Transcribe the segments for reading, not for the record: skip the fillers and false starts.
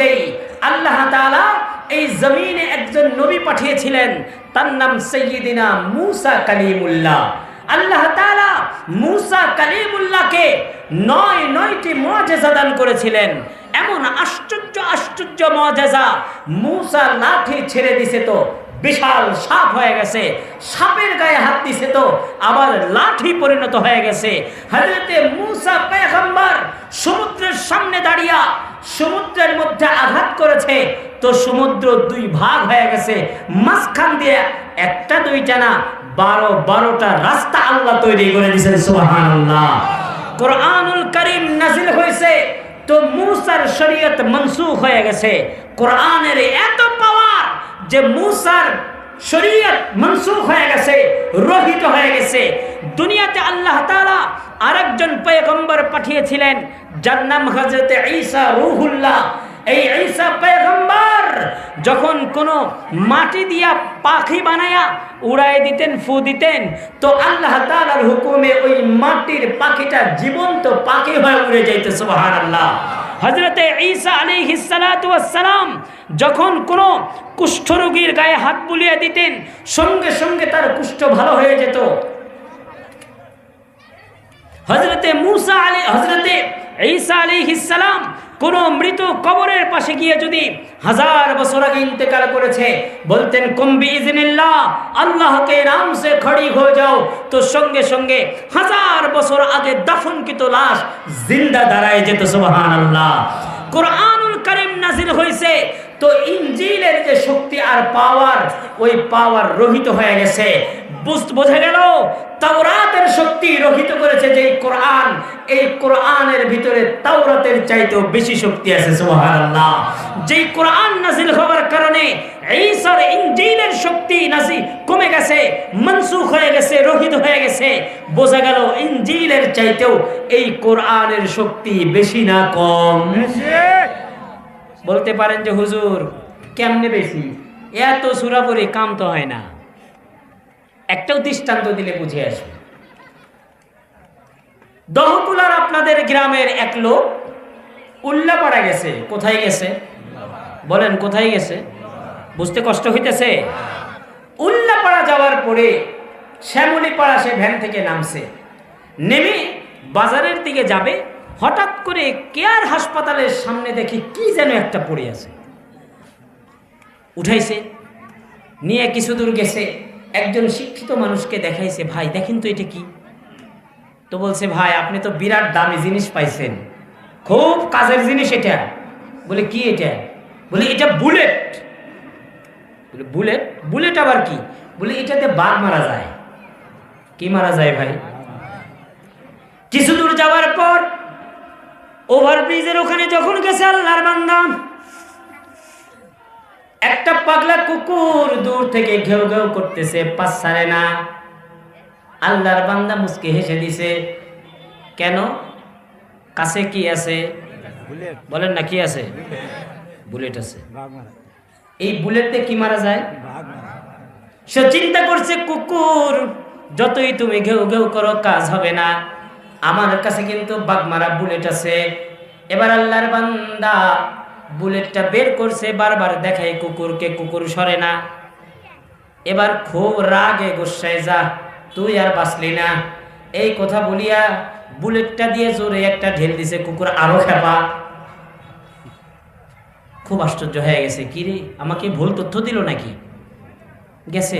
দেই, আল্লাহ তাআলা এই জমিনে একজন নবী পাঠিয়েছিলেন, তার নাম সাইয়্যিদিনা মূসা কালিমুল্লাহ। আল্লাহ তাআলা মূসা কালিমুল্লাহকে নয়টি মুআজিজা দান করেছিলেন। এমন আশ্চর্য আশ্চর্য মুআজিজা, মূসা লাঠি ছেড়ে দিছে তো বিশাল সাপ হয়ে গেছে, সাপের গায়ে হাত দিছে তো আবার লাঠি পরিণত হয়ে গেছে। হযরতে মূসা পয়গম্বর সমুদ্রের সামনে দাঁড়িয়ে সমুদ্রের মধ্যে আঘাত করেছে তো সমুদ্র দুই ভাগ হয়ে গেছে, মাঝখান দিয়ে একটা দুইটা না 12টা রাস্তা আল্লাহ তৈরি করে দিয়েছেন। সুবহানাল্লাহ। কোরআনুল কারীম নাযিল হয়েছে তো মূসার শরীয়ত মনসুখ হয়ে গেছে। কোরআনের এত পাওয়ার যে মূসার শরীয়ত মনসুখ হয়ে গেছে, রহিত হয়ে গেছে। দুনিয়াতে আল্লাহ তাআলা আরেকজন পয়গম্বর পাঠিয়েছিলেন, যার নাম হযরত ঈসা রূহুল্লাহ। এই ঈসা পয়গম্বর যখন কোনো মাটি দিয়া পাখি বানায়া উড়ায় দিতেন, ফু দিতেন, তো আল্লাহ তাআলার হুকুমে ওই মাটির পাখিটা জীবন্ত পাখি হয়ে উড়ে যাইত। সুবহানাল্লাহ। হযরতে ঈসা আলাইহিস সালাতু ওয়াস সালাম যখন কোনো কুষ্ঠরোগীর গায়ে হাত বুলিয়ে দিতেন, সঙ্গে সঙ্গে তার কুষ্ঠ ভালো হয়ে যেত। হযরতে ঈসা আলাইহিস সালাম কোন মৃত কবরের পাশে গিয়ে যদি 1000 বছর আগে ইন্তেকাল করেছে, বলতেন কুম বিইজনিল্লাহ, আল্লাহকে নাম সে খড়ি হয়ে যাও, তো সঙ্গে সঙ্গে 1000 বছর আগে দাফনকৃত লাশ জিন্দা দাঁড়ায় যেত। সুবহানাল্লাহ। কোরআনুল কারীম নাযিল হয়েছে তো ইনজিলের যে শক্তি আর পাওয়ার, ওই পাওয়ার রহিত হয়ে গেছে। বোঝা গেল তাওরাতের শক্তি রহিত করেছে যে কোরআন, এই কোরআনের ভিতরে তাওরাতের চাইতেও বেশি শক্তি আছে। সুবহানাল্লাহ। যেই কোরআন নাযিল হওয়ার কারণে ঈসার ইনজিলের শক্তি কমে গেছে, মনসুখ হয়ে গেছে, রহিত হয়ে গেছে। বোঝা গেল ইনজিলের চাইতেও এই কোরআনের শক্তি বেশি না কম? বলতে পারেন যে হুজুর কেমনে বেশি, এত সূরা পড়ে কাম তো হয় না। একটাও দৃষ্টান্ত দিলে বুঝে আসবে। দহকুলার আপনাদের গ্রামের এক লোক উল্লাপাড়া গেছে। কোথায় গেছে বলেন? কোথায় গেছে? বুঝতে কষ্ট হইতেছে? উল্লাপাড়া যাওয়ার পরে শ্যামলীপাড়া সে ভ্যান থেকে নামছে, নেমে বাজারের দিকে যাবে, হঠাৎ করে কেয়ার হাসপাতালের সামনে দেখি কি যেন একটা পড়ে আছে। উঠাইছে, নিয়ে কিছু দূর গেছে, একজন শিক্ষিত মানুষকে দেখাইছে, ভাই দেখেন তো এটা কি? তো বলছে, ভাই আপনি তো বিরাট দামি জিনিস পাইছেন, খুব কাজের জিনিস এটা। বলে কি এটা? বলে এটা বুলেট। বলে বুলেট? বুলেট আবার কি? বলে এটাতে বাঘ মারা যায়। কি মারা যায় ভাই? কিছু দূর যাওয়ার পর ওভারব্রিজের ওখানে যখন গেছে আল্লাহর বান্দা, একটা পাগলা কুকুর দূর থেকে ঘেউ ঘেউ করতেছে, পাস ছাড়ে না। আল্লাহর বান্দা মুস্কি হেসে দিছে। কেন? কাছে কি আছে? বলেন না কি আছে? বুলেট আছে। এই বুলেটে কি মারা যায়? সে চিন্তা করছে, কুকুর যতই তুমি ঘেউ ঘেউ করো কাজ হবে না, আমার কাছে কিন্তু বাঘ মারা বুলেট আছে। এবার আল্লাহর বান্দা বুলেটটা বের করছে, বারবার দেখাই কুকুরকে, কুকুর সরে না। এবার খুব রাগে গোসায়, যা তুই আর বাঁচলি না, এই কথা বলিয়া বুলেটটা দিয়ে জোরে একটা ঢেল দিছে। কুকুর আরো খেপা। খুব আশ্চর্য হয়ে গেছে, কি রে আমাকে ভুল তথ্য দিল নাকি? গেছে,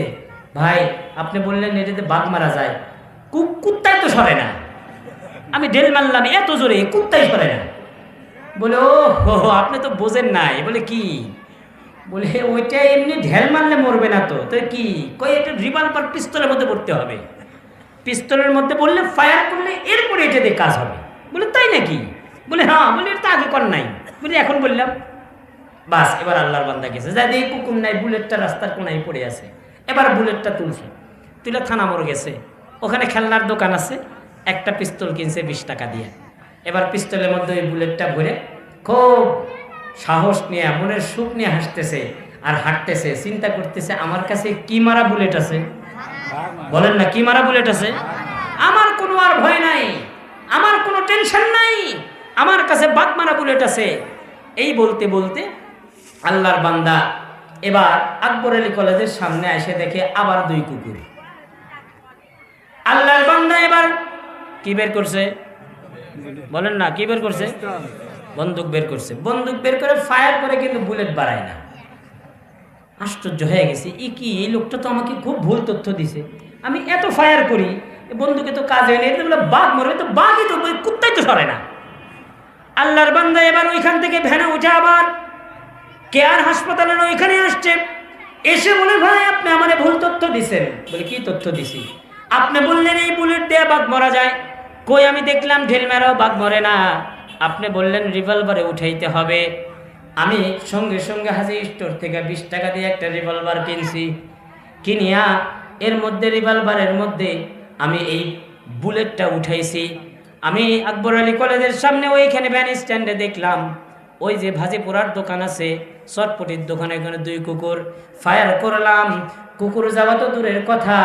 ভাই আপনি বললেন এটাতে বাঘ মারা যায়, কুত্তাই তো সরে না, আমি ঢেল মারলাম এত জোরে, কুত্তাই সরে না। বলে ও হো, আপনি তো বোঝেন নাই। বলে কি? বলে ওইটা এমনি ঢেল মারলে মরবে না তো। তো কি কই? এটা রিভলভার পিস্তলের মধ্যে পড়তে হবে, পিস্তলের মধ্যে বললে ফায়ার করলে এরপরে এটা দিয়ে কাজ হবে। বলে তাই নাকি? বলে হ্যাঁ। বলে এটা আগে কর নাই। বলে এখন বললাম। বাস, এবার আল্লাহর বান্দা গেছে, যা দিয়ে কুকুর নাই, বুলেটটা রাস্তার কোনায় পড়ে আছে। এবার বুলেটটা তুলছে, তুলে থানা মোড় গেছে, ওখানে খেলনার দোকান আছে, একটা পিস্তল কিনছে 20 টাকা দিয়ে। এবার পিস্তলের মধ্যে ওই বুলেটটা ভরে খুব সাহস নিয়ে, মনের সুখ নিয়ে হাসতেছে আর হাঁটতেছে, চিন্তা করতেছে আমার কাছে কি মারা বুলেট আছে? বলেন না কি মারা বুলেট আছে? আমার কোনো আর ভয় নাই, আমার কোনো টেনশন নাই, আমার কাছে বাঘ মারা বুলেট আছে। এই বলতে বলতে আল্লাহর বান্দা এবার আকবর আলী কলেজের সামনে এসে দেখে আবার 2 কুকুর। আল্লাহর বান্দা এবার কি বের করছে বলেন না, কি বের করছে? বন্দুক বের করছে। বন্দুক বের করে ফায়ার করে, কিন্তু বুলেট বাড়ায় না। আশ্চর্য হয়ে গেছে, এই লোকটা তো আমাকে খুব ভুল তথ্য দিছে। আমি এত ফায়ার করি, বন্দুকে তো কাজ হয় না, এটা বাঘ মরে, তো বাঘই তো, কুত্তাই তো সরে না। আল্লাহর বান্দা এবার ওইখান থেকে ভ্যানে উঠে আবার কেয়ার হাসপাতালের ওইখানে আসছে। এসে বলে, ভাই আপনি আমারে ভুল তথ্য দিছেন। বলে, কি তথ্য দিছি? আপনি বললেন এই বুলেট দিয়ে বাঘ মারা যায়। কই, আমি দেখলাম ঢিল মেরাও বাঘ মরে না। আপনি বললেন রিভলভারে উঠাইতে হবে। আমি সঙ্গে সঙ্গে হাজি স্টোর থেকে 20 টাকা দিয়ে একটা রিভলভার কিনছি। কিনিয়া এর মধ্যে, রিভলভারের মধ্যে আমি এই বুলেটটা উঠাইছি। আমি আকবর আলী কলেজের সামনে ওইখানে ভ্যান স্ট্যান্ডে দেখলাম, ওই যে ভাজিপুরার দোকান আছে, চটপটির দোকানে, এখানে 2 কুকুর। ফায়ার করলাম, কুকুর যাওয়া তো দূরের কথা,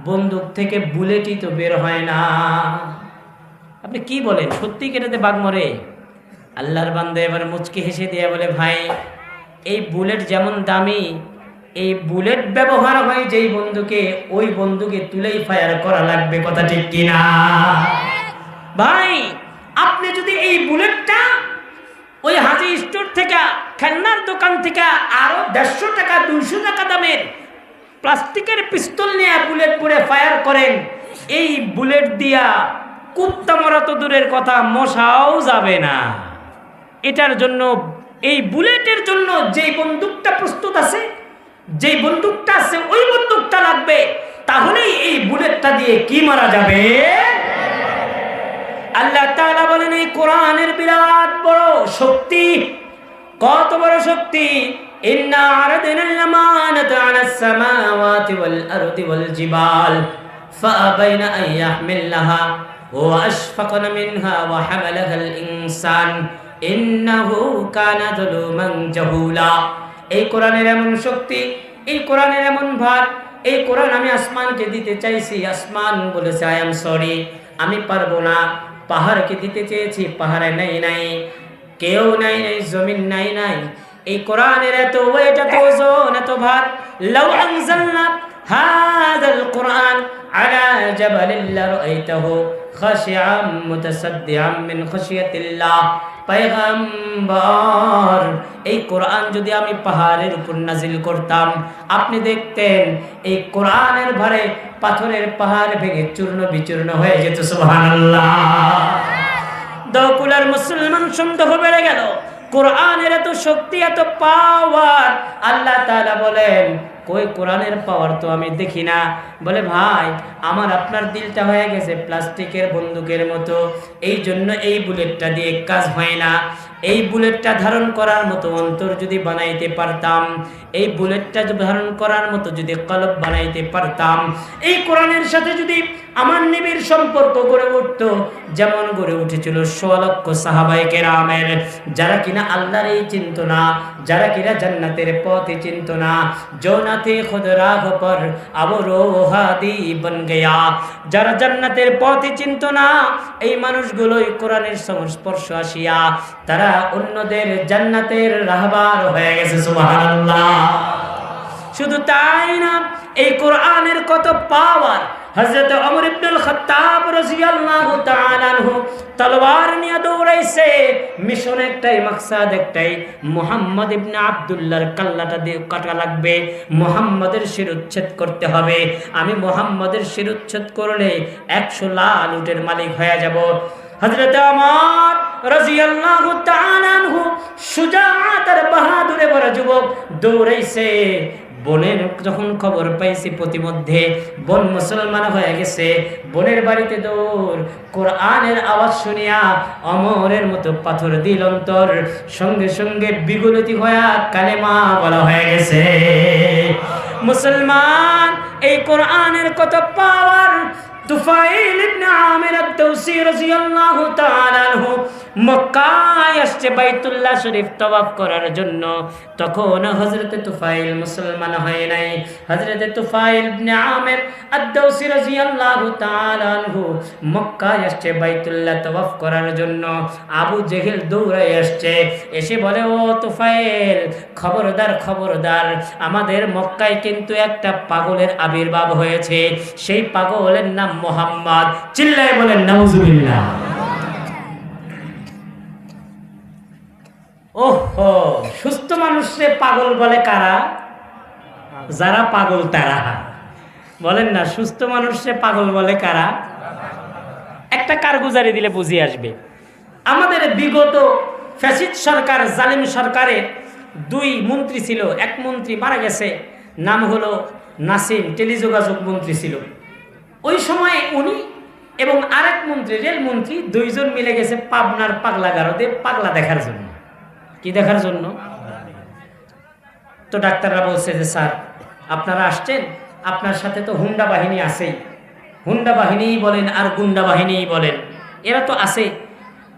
বন্দুক থেকে বুলেটই তো বের হয় না। আপনি কি বলেন, সত্যি কেটেতে বাঘ মরে? আল্লাহর বান্দা এবার মুচকি হেসে দিয়ে বলে, ভাই এই বুলেট যেমন দামি, এই বুলেট ব্যবহার হয় যেই বন্দুকে, ওই বন্দুকে তুলেই ফায়ার করা লাগবে। কথা ঠিক কিনা? ভাই আপনি যদি এই বুলেটটা ওই হাজি স্টোর থেকে, খেলনার দোকান থেকে আরো 150 টাকা 200 টাকা দামের প্লাস্টিকের পিস্তল নিয়ে বুলেট পরে ফায়ার করেন, এই বুলেট দিয়া কুত্তা মারা তো দূরের কথা, মশাও যাবে না। এটার জন্য, এই বুলেটের জন্য যেই বন্দুকটা প্রস্তুত আছে, যেই বন্দুকটা আছে, ওই বন্দুকটা লাগবে, তাহলেই এই বুলেটটা দিয়ে কি মারা যাবে। আল্লাহ তাআলা বলেন, এই কোরআনের বিরাট বড় শক্তি। কত বড় শক্তি! ইন্না আরাদনাল আমানাতা আলাস সামাওয়াতি ওয়াল আরদি ওয়াল জিবাল ফাআবাইনা আন ইয়াহমিলাহা ওয়া আশফাকনা মিনহা ওয়া হামালাহাল ইনসান ইন্নাহু কানা যালুমান জাহুলা। এই কোরআনের এমন শক্তি, এই কোরআনের এমন ভার, এই কোরআন আমি আসমানকে দিতে চাইছি, আসমান বলেছে আই এম সরি, আমি পারবো না। পাহাড়কে দিতে চেয়েছি, পাহাড়ে নাই, কেউ নাই, জমিন নাই। এই কোরআনের এত ওয়েট, এত ওজন, এত ভার। লাউ আনজালনা হাযাল কোরআন আলা জাবালিন লারাআইতাহু খাশিআম মুতাসাদ্দিআম মিন খাশিয়াতিল্লাহ। পয়গম্বর, এই কোরআন যদি আমি পাহাড়ের উপর নাজিল করতাম, আপনি দেখতেন এই কোরআনের ভারে পাথরের পাহাড় ভেঙে চূর্ণ বিচূর্ণ হয়ে যেত। সুবহানাল্লাহ। দকুলার মুসলমান সন্দেহ বেড়ে গেল, কোরআনের এত শক্তি, এত পাওয়ার। আল্লাহ তাআলা বলেন, কই কোরআনের পাওয়ার তো আমি দেখি না। বলে, ভাই আমার আপনার দিলটা হয়ে গেছে প্লাস্টিকের বন্দুকের মতো, এই জন্য এই বুলেটটা দিয়ে কাজ হয় না। এই বুলেটটা ধারণ করার মতো অন্তর যদি বানাইতে পারতাম, এই বুলেটটা ধারণ করার মতো যদি কলব বানাইতে পারতাম, এই কোরআনের সাথে যদি আমার নবীর সম্পর্ক গড়ে উঠত, যেমন গড়ে উঠেছিল 100 লক্ষ সাহাবায়ে কেরামের, যারা কিনা আল্লাহর এই চিন্ত না, যারা কিনা জান্নাতের পথে চিন্ত না। জোনাতে খুদ রাহ পর আব রোহাদি বন গয়া, যারা জান্নাতের পথে চিন্ত না, এই মানুষগুলোই কোরআনের সংস্পর্শ আসিয়া তারা অন্যদের জান্নাতের রাহবার হয়ে গেছে। সুবহানাল্লাহ। শুধু তাই না, এই কোরআনের কত পাওয়ার। হযরত ওমর ইবনুল খাত্তাব রাদিয়াল্লাহু তাআলা আনহু তলোয়ার নিয়ে দৌড়াইছে, মিশন একটাই, মাকসাদ একটাই, মুহাম্মদ ইবনে আব্দুল্লাহর কাল্লাটা দিয়ে কাটা লাগবে, মুহাম্মাদের শিরোচ্ছেদ করতে হবে। আমি মুহাম্মাদের শিরোচ্ছেদ করলে 100 লাল উটের মালিক হয়ে যাব। হযরত ওমর রাদিয়াল্লাহু তাআলা আনহু সুজাআত আর বাহাদুরে বড় যুবক দৌড়াইছে। বোনের যখন খবর পাইছি প্রতিমধ্যে বোন মুসলমান হয়ে গেছে, বোনের বাড়িতে দৌড়। কোরআনের আওয়াজ শুনিয়া অমরের মতো পাথর দিল অন্তর, সঙ্গে সঙ্গে বিগলিত হয়ে কালেমা বলা হয়ে গেছে। মুসলমান, এই কোরআনের কত পাওয়ার। তুফাইল ইবনে আমির আদ-দাওসী রাদিয়াল্লাহু তাআলা আনহু মক্কায় আসছে বাইতুল্লাহ শরীফ তওয়াফ করার জন্য। তখন হযরতে তুফাইল মুসলমান হয় নাই। হযরতে তুফাইল ইবনে আমির আদ-দাওসী রাদিয়াল্লাহু তাআলা আনহু মক্কায় আসছে বাইতুল্লাহ তওয়াফ করার জন্য। আবু জেহেল দৌড়ায় আসছে, এসে বলে, ও তুফাইল, খবরদার খবরদার, আমাদের মক্কায় কিন্তু একটা পাগলের আবির্ভাব হয়েছে। সেই পাগলের নাম মুহাম্মদ। চিল্লায় বলেন নাউজুবিল্লাহ। ওহো, সুস্থ মানুষকে পাগল বলে কারা? যারা পাগল তারা। বলেন না, সুস্থ মানুষকে পাগল বলে কারা? একটা কারগুজারি দিলে বুঝে আসবে। আমাদের বিগত ফ্যাসিস্ট সরকার, জালিম সরকারের দুই মন্ত্রী ছিল। এক মন্ত্রী মারা গেছে, নাম হলো নাসিম, টেলিযোগাযোগ মন্ত্রী ছিল। ওই সময়ে উনি এবং আরেক মন্ত্রী, রেল মন্ত্রী, দুইজন মিলে গেছে পাবনার পাগলা গারদে পাগলা দেখার জন্য। কি দেখার জন্য? তো ডাক্তাররা বলছে যে স্যার, আপনারা আসছেন, আপনার সাথে তো হুন্ডা বাহিনী আছেই, হুন্ডা বাহিনীই বলেন আর গুন্ডা বাহিনীই বলেন, এরা তো আছে।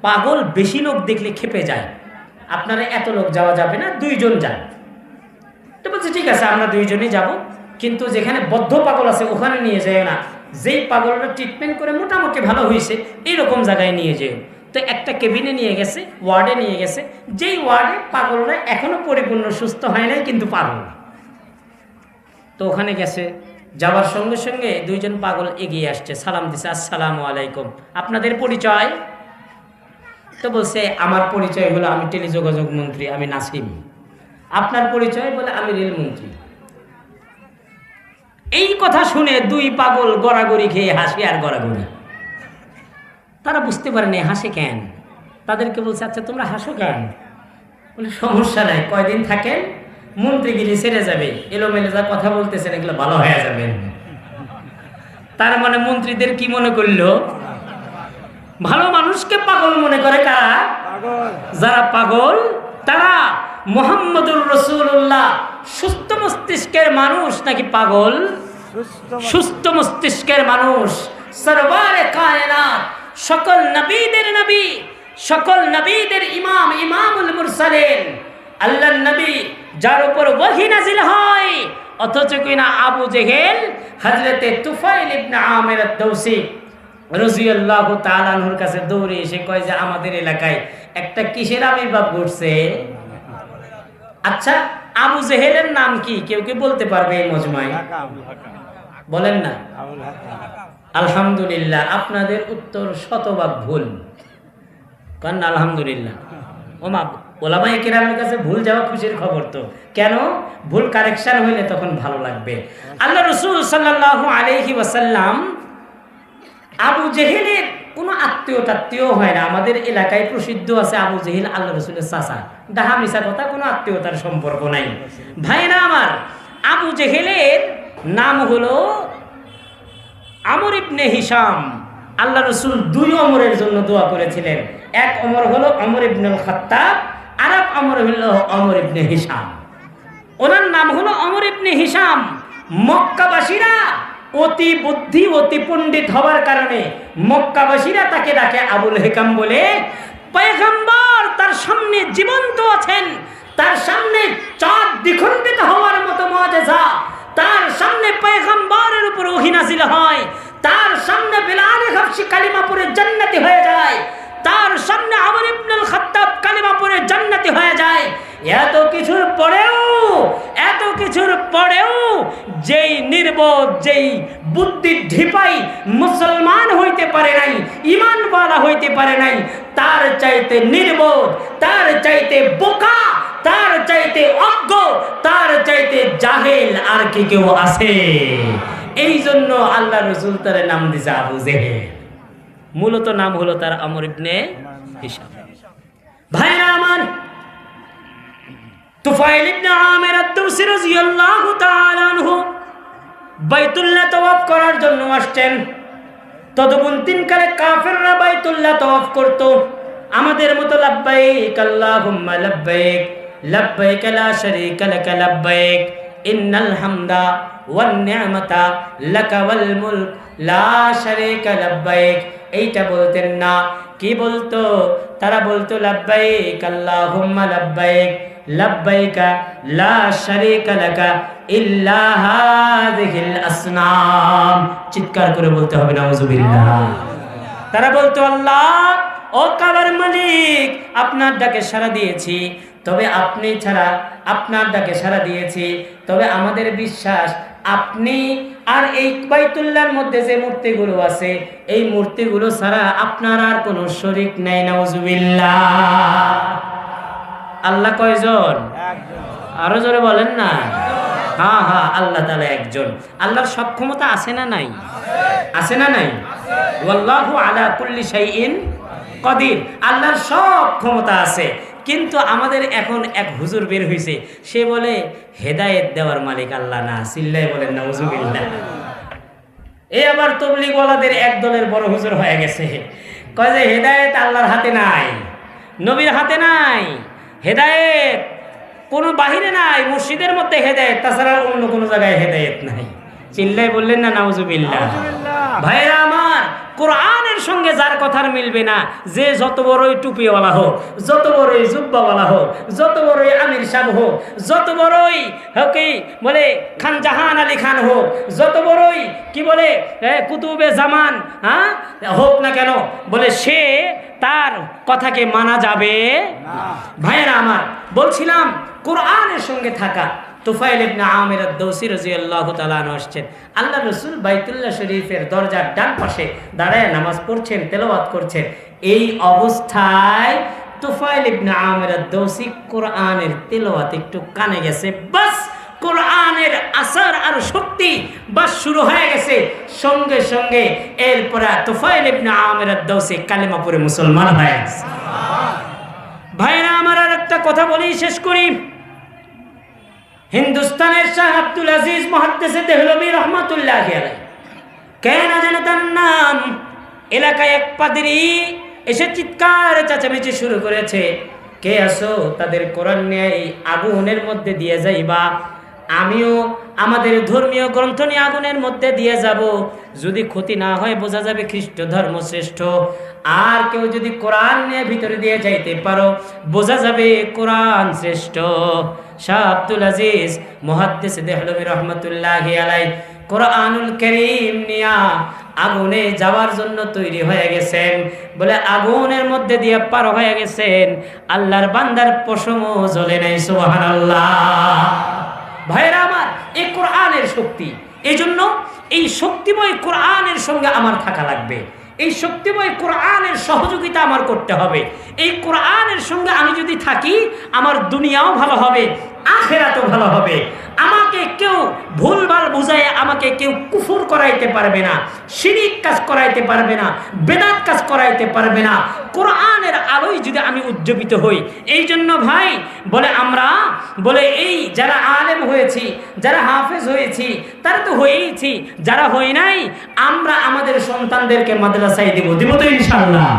পাগল বেশি লোক দেখলে খেপে যায়, আপনারা এত লোক যাওয়া যাবে না, দুইজন যান। তো বলছে ঠিক আছে, আমরা দুইজনই যাব, কিন্তু যেখানে বদ্ধ পাগল আছে ওখানে নিয়ে যায় না, যেই পাগলটা ট্রিটমেন্ট করে মোটামুটি ভালো হয়েছে এইরকম জায়গায় নিয়ে যেও। তো একটা কেবিনে নিয়ে গেছে, ওয়ার্ডে নিয়ে গেছে, যেই ওয়ার্ডে পাগলরা এখনো পরিপূর্ণ সুস্থ হয় নাই কিন্তু পাগল। তো ওখানে গেছে, যাওয়ার সঙ্গে সঙ্গে দুইজন পাগল এগিয়ে আসছে, সালাম দিছে, আসসালামু আলাইকুম, আপনাদের পরিচয়? তো বলছে আমার পরিচয় হলো আমি টেলিযোগাযোগ মন্ত্রী, আমি নাসিম। আপনার পরিচয়? বলে আমি রেল মন্ত্রী। এই কথা শুনে দুই পাগল গড়াগড়ি খেয়ে হাসি আর গড়াগড়ি। তারা বুঝতে পারেনি হাসে কেন। তাদেরকে বলছে আচ্ছা তোমরা হাসো কেন? বলে সমস্যা নাই, কয়দিন থাকেন, মন্ত্রীগিরি ছেড়ে যাবে, এলোমেলো যা কথা বলতেছেন এগুলো ভালো হয়ে যাবে। তার মানে মন্ত্রীদের কি মনে করলো? ভালো মানুষকে পাগল মনে করে কারা? যারা পাগল তারা। মুহাম্মদুর রাসূলুল্লাহ সুস্থ মস্তিষ্কের মানুষ নাকি পাগল? সুস্থ মস্তিষ্কের মানুষ। সরওয়ারে কায়নাত, সকল নবীদের নবী, সকল নবীদের ইমাম, ইমামুল মুরসালিন, আল্লাহর নবী যার উপর ওহী নাজিল হয়, অথচ কিনা আবু জেহেল হযরতে তুফাইল ইবনে আমির আদ-দাওসী রাদিয়াল্লাহু তাআলা আনহুর কাছে দৌড়ে এসে কয় যে আমাদের এলাকায় একটা কিসের আবির্ভাব ঘটছে। আচ্ছা, আবু জেহেলের নাম কি কেউ কি বলতে পারবে এই মজমায়? বলেন না। আলহামদুলিল্লাহ, আপনাদের উত্তর শতভাগ ভুল। কারণ আলহামদুলিল্লাহ, ওমা ওলামায়ে কেরামের কাছে ভুল যাওয়া খুশির খবর। তো কেন? ভুল কারেকশন হইলে তখন ভালো লাগবে। আল্লাহ রাসূল সাল্লাল্লাহু আলাইহি ওয়াসাল্লাম আবু জেহেলের কোনো আত্মীয় হয় না। আমাদের এলাকায় প্রসিদ্ধ আছে আবু জেহেল আল্লাহ রাসূলের চাচা। ডাহা মিশা কথা, কোনো আত্মীয়তার সম্পর্ক নাই। ভাইরা আমার, আবু জেহেলের নাম হলো আমর ইবনে হিশাম। আল্লাহ রাসূল দুই ওমরের জন্য দোয়া করেছিলেন। এক ওমর হলো ওমর ইবনুল খাত্তাব, আর এক ওমর হলো ওমর ইবনে হিশাম। ওনার নাম হলো ওমর ইবনে হিশাম। মক্কাবাসীরা অতি বুদ্ধি, অতি পণ্ডিত হওয়ার কারণে মক্কাবাসীরা তাকে ডাকে আবুল হিকাম বলে। পয়গম্বর তার সামনে জীবন্ত আছেন, তার সামনে চাঁদ দ্বিখণ্ডিত হওয়ার মতো মুআজিজা, তার সামনে পয়গম্বরের উপর ওহী নাযিল হয়, তার সামনে বিলাল হাবশী কালিমা পড়ে জান্নাতি হয়ে যায়, তার সামনে ওমর ইবনুল খাত্তাব কালিমা পড়ে জান্নাতি হয়ে যায়। এত কিছুর পরেও যেই নির্বোধ, যেই বুদ্ধি ঢিপাই মুসলমান হইতে পারে নাই, ঈমানওয়ালা হইতে পারে নাই, তার চাইতে নির্বোধ, তার চাইতে বোকা, তার চাইতে অজ্ঞ, তার চাইতে জাহেল আর কি কেউ আছে? এই জন্য আল্লাহ রাসূল তার নাম দিয়েছে আবু জেহেল। মূলত নাম হলো তার আমর ইবনে হিশাম। ভাইরা আমার, তুফাইল ইবনে আমির আদ-দাওসী রাদিয়াল্লাহু তাআলা আনহু বাইতুল্লাহ তওয়াফ করার জন্য আসছেন। তদবন্তিনকালে কাফেররা বাইতুল্লাহ তওয়াফ করত আমাদের মতো লাব্বাইক আল্লাহুম্মা লাব্বাইক, লাব্বাইক লা শারীকা লাকা লাব্বাইক, ইন্নাল হামদা ওয়ান নি'মাতা লাকা ওয়াল মুলক লা শারীকা লাব্বাইক, এইটা বলতেন না। কি বলতো? তারা বলতো লাব্বাইক আল্লাহুম্মা লাব্বাইক লাব্বাইকা লা শারীকা লাকা ইল্লা হাযিহিল আসনাম। চিৎকার করে বলতে হবে নাউযুবিল্লাহ। তারা বলতো আল্লাহ, ও কাবার মালিক, আপনার ডাকে সাড়া দিয়েছি, তবে আপনি ছাড়া, আপনার ডাকে সাড়া দিয়েছি, তবে আমাদের বিশ্বাস আপনি আর এই বাইতুল্লাহর মধ্যে যে মূর্তিগুলো আছে এই মূর্তিগুলো ছাড়া আপনার আর কোনো শরীক নাই। নাউযুবিল্লাহ। আল্লাহ কয়জন? আরো জোরে বলেন না। হ্যাঁ হ্যাঁ, আল্লাহ তাআলা একজন। আল্লাহর সব ক্ষমতা আছে না নাই? আছে না নাই? ওয়াল্লাহু আলা কুল্লি শাইইন কাদির। আল্লাহর সব ক্ষমতা আছে, কিন্তু আমাদের এখন এক হুজুর বের হয়েছে, সে বলে হেদায়েত দেওয়ার মালিক আল্লাহ না। চিল্লায় বলেন নাউযুবিল্লাহ। এই আবার তবলিগ ওয়ালাদের এক দলের বড় হুজুর হয়ে গেছে, কয় যে হেদায়েত আল্লাহর হাতে নাই, নবীর হাতে নাই, হেদায়েত কোনো বাহিরে নাই, মসজিদের মধ্যে হেদায়েত, তাছাড়া অন্য কোনো জায়গায় হেদায়েত নাই। চিল্লায় বললেন না নাউযুবিল্লাহ। ভাইরা আমার, কোরআনের সঙ্গে যার কথার মিলবে না, যে যত বড়ই টুপিওয়ালা হোক, যত বড়ই জুব্বাওয়ালা হোক, যত বড়ই আমির সাহেব হোক, যত বড়ই কি বলে খান জাহান আলী খান হোক, যত বড়ই কি বলে কুতুবে জামান হোক না কেন, বলে সে তার কথাকে মানা যাবে না। ভাইরা আমার, বলছিলাম কোরআনের সঙ্গে থাকা। তুফাইল ইবনে আমির আদ-দাওসী রাদিয়াল্লাহু তাআলা আনহু আসছেন, আল্লাহ রাসূল বাইতুল্লাহ শরীফের দরজার ডান পাশে দাঁড়ায় নামাজ পড়ছেন, তেলাওয়াত করছেন। এই অবস্থায় তুফাইল ইবনে আমির আদ-দাওসী কোরআনের তেলাওয়াত একটু কানে গেছে, বাস কোরআনের আসর আর শক্তি বাস শুরু হয়ে গেছে। সঙ্গে সঙ্গে এরপর তুফাইল ইবনে আমির আদ-দাওসী কালেমা পড়ে মুসলমান হয়ে গেছে। ভাইরা আমার, আর একটা কথা বলি শেষ করি। হিন্দুস্তানের শাহ আব্দুল আজিজ মুহাদ্দিসে দেহলভী রহমাতুল্লাহি আলাইহি, কে না জানে তার নাম, এলাকায় এক পাদ্রী এসে চিৎকার চেঁচামেচি শুরু করেছে, কে আসো তাদের কোরআন নিয়ে এই আগুনের মধ্যে দিয়ে যাইবা, আমিও আমাদের ধর্মীয় গ্রন্থ নিয়ে আগুনের মধ্যে দিয়ে যাব, যদি ক্ষতি না হয় বোঝা যাবে খ্রিস্ট ধর্ম শ্রেষ্ঠ, আর কেউ যদি কোরআন নিয়ে ভিতরে দিয়ে যাইতে পারো বোঝা যাবে কোরআন শ্রেষ্ঠ। শাহ আব্দুল আজিজ মুহাদ্দিস দেহলভী রহমাতুল্লাহি আলাইহি কোরআনুল কারীম নিয়া আগুনে যাওয়ার জন্য তৈরি হয়ে গেছেন। বলে আগুনের মধ্যে দিয়ে পার হয়ে গেছেন, আল্লাহর বান্দার পশমও জ্বলে নাই। সুবহানাল্লাহ। ভাইরা আমার, এই কোরআনের শক্তি, এই জন্য এই শক্তিময় কোরআনের সঙ্গে আমার থাকা লাগবে, এই শক্তিময় কোরআনের সহযোগিতা আমার করতে হবে। এই কোরআনের সঙ্গে আমি যদি থাকি, আমার দুনিয়াও ভালো হবে, আখিরাতও ভালো হবে। আমাকে কেউ ভুলভাল বুঝায় আমাকে কেউ কুফর করাইতে পারবে না, শিরিক কাজ করাইতে পারবে না, বেদাত কাজ করাইতে পারবে না, কোরআনের আলোয় যদি আমি উজ্জীবিত হই। এই জন্য ভাই বলে আমরা বলে এই যারা আলেম হয়েছি, যারা হাফেজ হয়েছি, তারা তো হয়েইছি, যারা হই নাই আমরা আমাদের সন্তানদেরকে মাদ্রাসায় দিব তো ইনশাআল্লাহ।